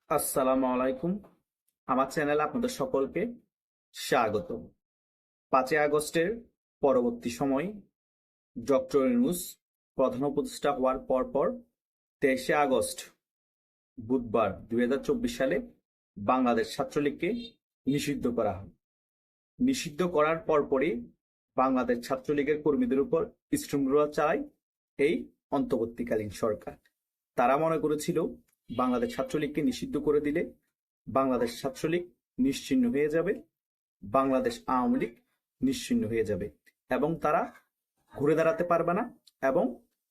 আসসালামু আলাইকুম। আমার চ্যানেলে আপনাদের সকলকে স্বাগত। 5ই আগস্টের পরবর্তী সময় ডক্টর ইউনূস প্রধান উপদেষ্টা হওয়ার পরপর 23শে আগস্ট বুধবার 2024 সালে বাংলাদেশ ছাত্রলীগকে নিষিদ্ধ করা হয়। নিষিদ্ধ করার পরপরই বাংলাদেশ ছাত্রলীগের কর্মীদের উপর স্ট্রিমরোল চালায় এই অন্তর্বর্তীকালীন সরকার। তারা মনে করেছিল বাংলাদেশ ছাত্রলীগকে নিষিদ্ধ করে দিলে বাংলাদেশ ছাত্রলীগ নিশ্চিহ্ন হয়ে যাবে, বাংলাদেশ আওয়ামী লীগ নিশ্চিহ্ন হয়ে যাবে এবং তারা ঘুরে দাঁড়াতে পারবে না এবং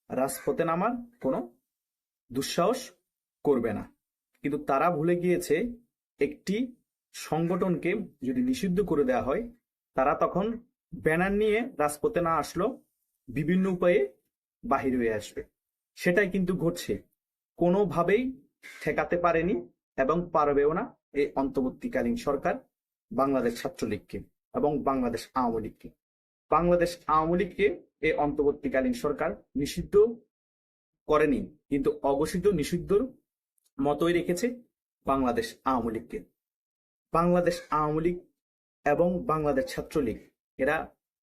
রাজপথে নামার কোনো দুঃসাহস করবে না। কিন্তু তারা ভুলে গিয়েছে একটি সংগঠনকে যদি নিষিদ্ধ করে দেওয়া হয়, তারা তখন ব্যানার নিয়ে রাজপথে না আসলেও বিভিন্ন উপায়ে বাহির হয়ে আসবে। সেটাই কিন্তু ঘটছে। কোনোভাবেই ঠেকাতে পারেনি এবং পারবেও না এই অন্তর্বর্তীকালীন সরকার বাংলাদেশ ছাত্রলীগকে এবং বাংলাদেশ আওয়ামী লীগকে। বাংলাদেশ আওয়ামী লীগকে এই অন্তর্বর্তীকালীন সরকার নিষিদ্ধ করেনি, কিন্তু অঘোষিত নিষিদ্ধর মতোই রেখেছে বাংলাদেশ আওয়ামী লীগকে। বাংলাদেশ আওয়ামী লীগ এবং বাংলাদেশ ছাত্রলীগ এরা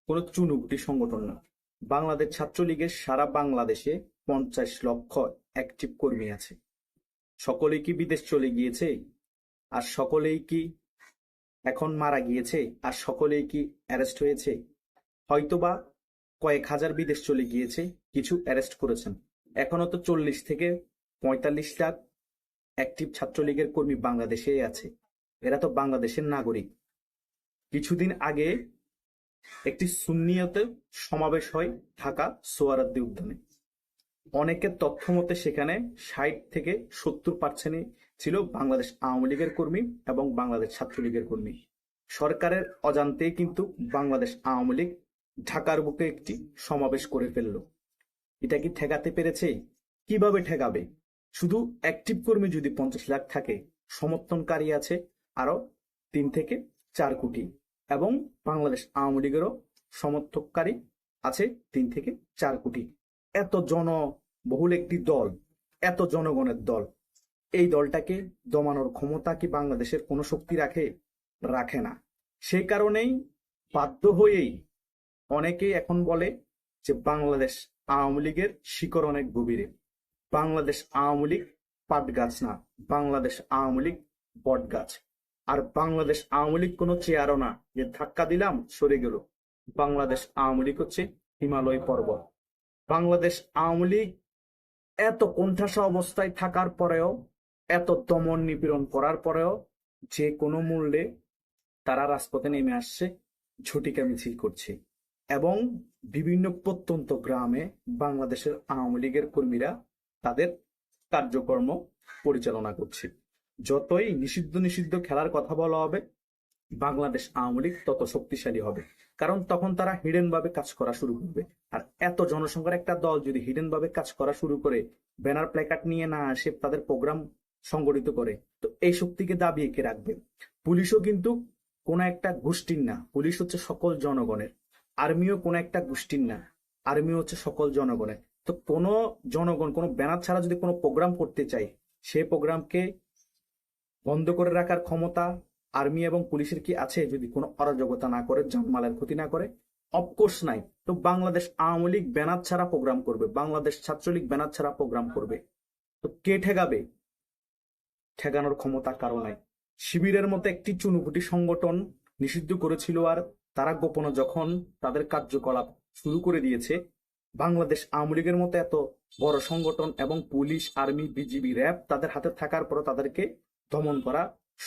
কোনো চুনুপুটি সংগঠন না। বাংলাদেশ ছাত্রলীগের সারা বাংলাদেশে 50 লক্ষ অ্যাক্টিভ কর্মী আছে। সকলেই কি বিদেশ চলে গিয়েছে? আর সকলেই কি এখন মারা গিয়েছে? আর সকলেই কি অ্যারেস্ট হয়েছে? হয়তোবা কয়েক হাজার বিদেশ চলে গিয়েছে, কিছু অ্যারেস্ট করেছেন। এখনো তো 40 থেকে 45 লাখ অ্যাক্টিভ ছাত্রলীগের কর্মী বাংলাদেশে আছে। এরা তো বাংলাদেশের নাগরিক। কিছুদিন আগে একটি সুন্নিয়তের সমাবেশ হয় ঢাকা সোহরাওয়ার্দী উদ্যানে। অনেকের তথ্য মতে সেখানে 60 থেকে 70% ছিল বাংলাদেশ আওয়ামী লীগের কর্মী এবং বাংলাদেশ ছাত্রলীগের কর্মী। সরকারের অজান্তেই কিন্তু বাংলাদেশ আওয়ামী লীগ ঢাকার বুকে একটি সমাবেশ করে ফেলল। এটা কি ঠেকাতে পেরেছে? কিভাবে ঠেকাবে? শুধু অ্যাক্টিভ কর্মী যদি 50 লাখ থাকে, সমর্থনকারী আছে আরো 3 থেকে 4 কোটি এবং বাংলাদেশ আওয়ামী লীগেরও সমর্থককারী আছে 3 থেকে 4 কোটি। এত জনবহুল একটি দল, এত জনগণের দল, এই দলটাকে দমানোর ক্ষমতা কি বাংলাদেশের কোনো শক্তি রাখে? রাখে না। সেই কারণেই বাধ্য হয়েই অনেকেই এখন বলে যে বাংলাদেশ আওয়ামী লীগের শিকড় অনেক গভীরে। বাংলাদেশ আওয়ামী লীগ পাট গাছ না, বাংলাদেশ আওয়ামী লীগ বট গাছ। আর বাংলাদেশ আওয়ামী লীগ কোনো চেয়ারও না যে ধাক্কা দিলাম সরে গেল। বাংলাদেশ আওয়ামী লীগ হচ্ছে হিমালয় পর্বত। বাংলাদেশ আওয়ামী লীগ এত কোণঠাসা অবস্থায় থাকার পরেও, এত দমন নিপীড়ন করার পরেও যে কোনো মূল্যে তারা রাজপথে নেমে আসছে, ঝটিকা মিছিল করছে এবং বিভিন্ন প্রত্যন্ত গ্রামে বাংলাদেশের আওয়ামী লীগের কর্মীরা তাদের কার্যক্রম পরিচালনা করছে। যতই নিষিদ্ধ নিষিদ্ধ খেলার কথা বলা হবে, বাংলাদেশ আওয়ামী লীগ তত শক্তিশালী হবে। কারণ তখন তারা হিডেন ভাবে কাজ করা শুরু করবে। আর এত জনসংখ্যার একটা দল যদি হিডেন ভাবে কাজ করা শুরু করে, ব্যানার প্ল্যাকার্ড নিয়ে না আসে, তাদের প্রোগ্রাম সংগঠিত করে, তো এই শক্তিকে দাবিয়ে কে রাখবে? পুলিশও কিন্তু কোন একটা গোষ্ঠীর না, পুলিশ হচ্ছে সকল জনগণের। আর্মিও কোন একটা গোষ্ঠীর না, আর্মি হচ্ছে সকল জনগণের। তো কোনো জনগণ কোনো ব্যানার ছাড়া যদি কোনো প্রোগ্রাম করতে চায়, সেই প্রোগ্রামকে বন্ধ করে রাখার ক্ষমতা আর্মি এবং পুলিশের কি আছে? যদি কোনো অরাজকতা না করে, জানমালের ক্ষতি না করে? অফকোর্স নাই। তো বাংলাদেশ আওয়ামী লীগ ব্যানার ছাড়া প্রোগ্রাম করবে, বাংলাদেশ ছাত্রলীগ ব্যানার ছাড়া প্রোগ্রাম করবে, তো কে ঠেকাবে? ঠেকানোর ক্ষমতা কারো নাই। শিবিরের মতো একটি চুনুপুটি সংগঠন নিষিদ্ধ করেছিল, আর তারা গোপনে যখন তাদের কার্যকলাপ শুরু করে দিয়েছে, বাংলাদেশ আওয়ামী লীগের মতো এত বড় সংগঠন এবং পুলিশ, আর্মি, বিজিবি, র্যাব তাদের হাতে থাকার পরও তাদেরকে দমন করা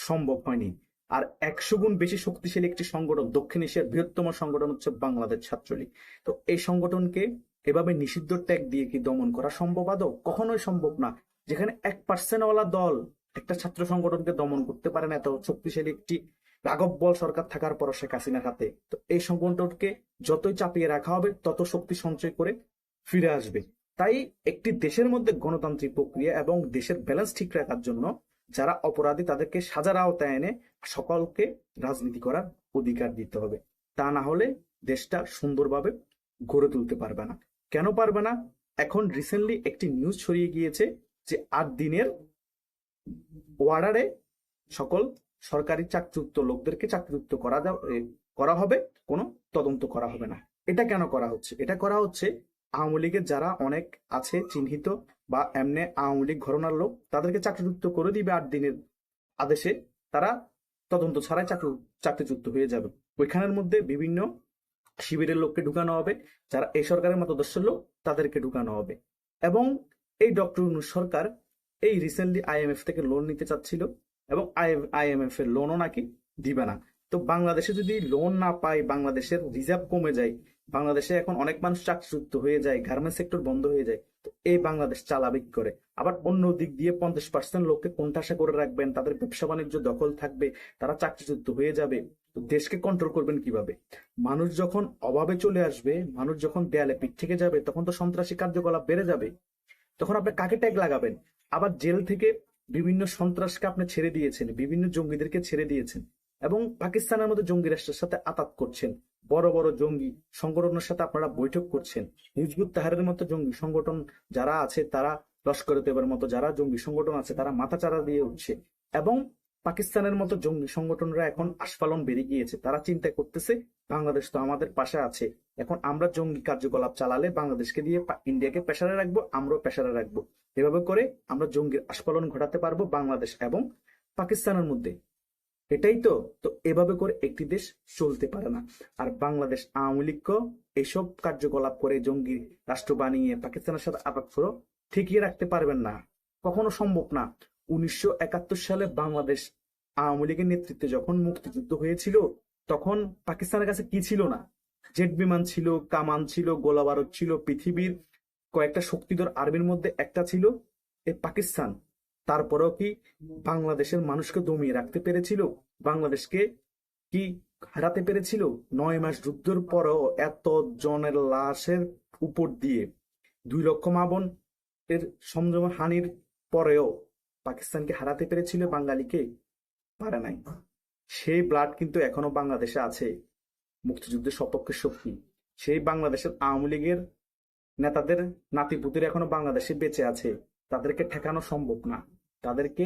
সম্ভব হয়নি। আর 100 গুণ বেশি শক্তিশালী একটি সংগঠন, দক্ষিণ এশিয়ার বৃহত্তম সংগঠন হচ্ছে বাংলাদেশ ছাত্রলীগ। তো এই সংগঠনকে এভাবে নিষিদ্ধ ট্যাগ দিয়ে কি দমন করা সম্ভব? আদৌ কখনোই সম্ভব না। যেখানে 1% ওয়ালা দল একটা ছাত্র সংগঠনকে দমন করতে পারে না, এত শক্তিশালী একটি রাঘব বল সরকার থাকার পর শেখ হাসিনার হাতে, তো এই সংগঠনকে যতই চাপিয়ে রাখা হবে তত শক্তি সঞ্চয় করে ফিরে আসবে। তাই একটি দেশের মধ্যে গণতান্ত্রিক প্রক্রিয়া এবং দেশের ব্যালেন্স ঠিক রাখার জন্য যারা অপরাধী তাদেরকে সাজার আওতায় এনে সকলকে রাজনীতি করার অধিকার দিতে হবে। তা না হলে দেশটা সুন্দরভাবে গড়ে তুলতে পারবে না। কেন পারবে না? এখন রিসেন্টলি একটি নিউজ ছড়িয়ে গিয়েছে যে 8 দিনের ওয়ার্ডারে সকল সরকারি চাকরিচ্যুত লোকদেরকে চাকরিচ্যুত করা হবে, কোনো তদন্ত করা হবে না। এটা কেন করা হচ্ছে? এটা করা হচ্ছে আওয়ামী লীগের যারা অনেক আছে চিহ্নিত বা এমনি আওয়ামী লীগ ঘরানার লোক, তাদেরকে চাকরিচ্যুত করে দিবে 8 দিনের আদেশে। তারা তদন্ত ছাড়াই চাকরিচ্যুত হয়ে যাবে। ওইখানের মধ্যে বিভিন্ন শিবিরের লোককে ঢুকানো হবে, যারা এই সরকারের মতাদর্শের লোক তাদেরকে ঢুকানো হবে। এবং এই ডক্টর ইউনূস সরকার এই রিসেন্টলি আইএমএফ থেকে লোন নিতে চাচ্ছিল, এবং আইএমএফ এর লোনও নাকি দিবে না। তো বাংলাদেশে যদি লোন না পায়, বাংলাদেশের রিজার্ভ কমে যায়, বাংলাদেশে এখন অনেক মানুষ চাকরিচ্যুত হয়ে যায়, গার্মেন্টস সেক্টর বন্ধ হয়ে যায়, তো এই বাংলাদেশ চালাবে কি করে? আবার অন্য দিক দিয়ে 50% লোককে কোণঠাসা করে রাখবেন, তাদের ব্যবসা বাণিজ্য দখল থাকবে, তারা চাকরিচ্যুত হয়ে যাবে, তো দেশকে কন্ট্রোল করবেন কিভাবে? মানুষ যখন অভাবে চলে আসবে, মানুষ যখন দেয়ালে পিঠ থেকে যাবে, তখন তো সন্ত্রাসী কার্যকলাপ বেড়ে যাবে। তখন আপনি কাকে ট্যাগ লাগাবেন? আবার জেল থেকে বিভিন্ন সন্ত্রাসকে আপনি ছেড়ে দিয়েছেন, বিভিন্ন জঙ্গিদেরকে ছেড়ে দিয়েছেন, এবং পাকিস্তানের মতো জঙ্গি রাষ্ট্রের সাথে আতাত করছেন। বড় বড় জঙ্গি সংগঠনের সাথে আপনারা বৈঠক করছেন। হিজবুত তাহরিরের মতো জঙ্গি সংগঠন যারা আছে, তারা লস্করে তৈয়বার মতো যারা জঙ্গি সংগঠন আছে, তারা মাথাচাড়া দিয়ে উঠছে। এবং পাকিস্তানের মতো জঙ্গি সংগঠনরা এখন আস্ফালন বেড়ে গিয়েছে। তারা চিন্তা করতেছে বাংলাদেশ তো আমাদের পাশে আছে, এখন আমরা জঙ্গি কার্যকলাপ চালালে বাংলাদেশকে দিয়ে ইন্ডিয়াকে প্রেসারে রাখবো, আমরাও প্রেসারে রাখবো। এভাবে করে আমরা জঙ্গির আস্ফালন ঘটাতে পারবো বাংলাদেশ এবং পাকিস্তানের মধ্যে। এটাই তো। তো এভাবে করে একটি দেশ চলতে পারে না। আর বাংলাদেশ আওয়ামী লীগকে এসব কার্যকলাপ করে জঙ্গি রাষ্ট্র বানিয়ে পাকিস্তানের সাথে আপাতত ঠিকিয়ে রাখতে পারবেন না, কখনো সম্ভব না। 1971 সালে বাংলাদেশ আওয়ামী লীগের নেতৃত্বে যখন মুক্তিযুদ্ধ হয়েছিল, তখন পাকিস্তানের কাছে কি ছিল না? জেট বিমান ছিল, কামান ছিল, গোলাবারুদ ছিল। পৃথিবীর কয়েকটা শক্তিধর আর্মির মধ্যে একটা ছিল এই পাকিস্তান। তারপরেও কি বাংলাদেশের মানুষকে দমিয়ে রাখতে পেরেছিল? বাংলাদেশকে কি হারাতে পেরেছিল? 9 মাস যুদ্ধের পরেও, এত জনের লাশের উপর দিয়ে, 2 লক্ষ মা বোন এর সংযম হানির পরেও পাকিস্তানকে হারাতে পেরেছিল বাঙালিকে? পারে নাই। সেই ব্লাড কিন্তু এখনো বাংলাদেশে আছে, মুক্তিযুদ্ধের সপক্ষে শক্তি। সেই বাংলাদেশের আওয়ামী লীগের নেতাদের নাতিপুতির এখনো বাংলাদেশে বেঁচে আছে। তাদেরকে ঠেকানো সম্ভব না। তাদেরকে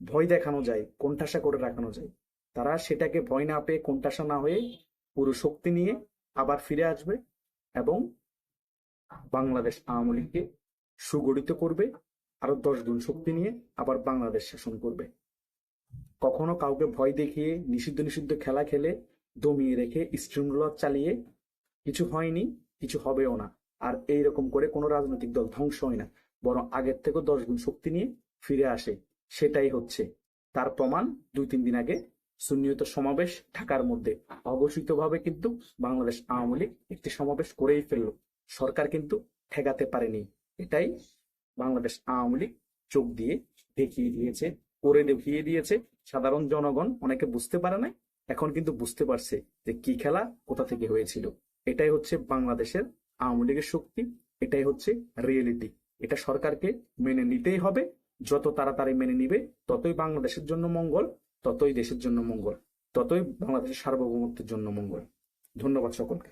ভয় দেখানো যায়, কোণঠাসা করে রাখানো যায়। তারা সেটাকে ভয় না পেয়ে, কোণঠাসা না হয়ে পুরো শক্তি নিয়ে আবার ফিরে আসবে এবং বাংলাদেশ আওয়ামী লীগকে সুগঠিত করবে, আরো 10 গুণ শক্তি নিয়ে আবার বাংলাদেশ শাসন করবে। কখনো কাউকে ভয় দেখিয়ে নিষিদ্ধ নিষিদ্ধ খেলা খেলে দমিয়ে রেখে স্টিমরোলার চালিয়ে কিছু হয়নি, কিছু হবেও না। আর এইরকম করে কোনো রাজনৈতিক দল ধ্বংস হয় না, বরং আগের থেকেও 10 গুণ শক্তি নিয়ে ফিরে আসে। সেটাই হচ্ছে তার প্রমাণ। 2-3 দিন আগে সুন্নিয়ত সমাবেশ ঢাকার মধ্যে অঘোষিতভাবে কিন্তু বাংলাদেশ আওয়ামী লীগ একটি সমাবেশ করেই ফেললো। সরকার কিন্তু ঠেকাতে পারেনি। এটাই বাংলাদেশ আওয়ামী লীগ চোখ দিয়ে দেখিয়ে দিয়েছে, করে দেখিয়ে দিয়েছে। সাধারণ জনগণ অনেকে বুঝতে পারে নাই, এখন কিন্তু বুঝতে পারছে যে কি খেলা কোথা থেকে হয়েছিল। এটাই হচ্ছে বাংলাদেশের আওয়ামী লীগের শক্তি, এটাই হচ্ছে রিয়েলিটি। এটা সরকারকে মেনে নিতেই হবে। যত তাড়াতাড়ি মেনে নিবে, ততই বাংলাদেশের জন্য মঙ্গল, ততই দেশের জন্য মঙ্গল, ততই বাংলাদেশের সার্বভৌমত্বের জন্য মঙ্গল। ধন্যবাদ সকলকে।